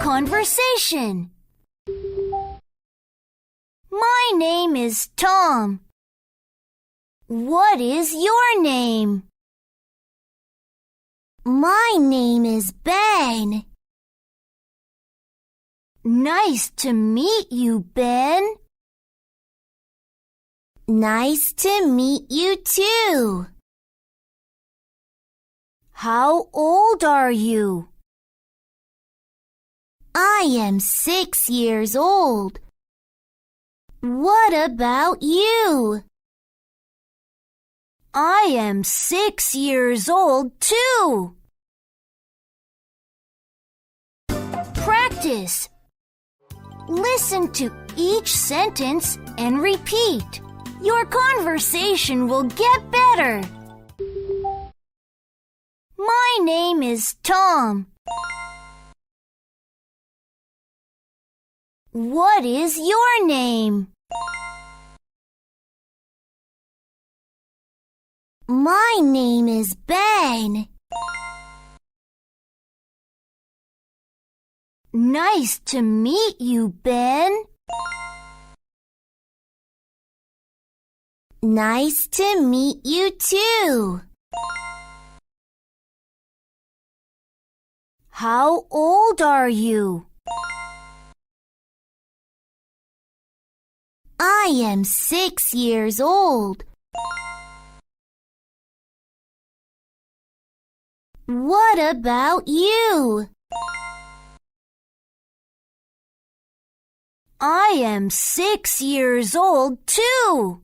Conversation. My name is Tom. What is your name? My name is Ben. Nice to meet you, Ben. Nice to meet you too. How old are you? I am 6 years old. What about you? I am 6 years old too. Practice. Listen to each sentence and repeat. Your conversation will get better. My name is Tom. What is your name? My name is Ben. Nice to meet you, Ben. Nice to meet you too. How old are you? I am 6 years old. What about you? I am 6 years old too.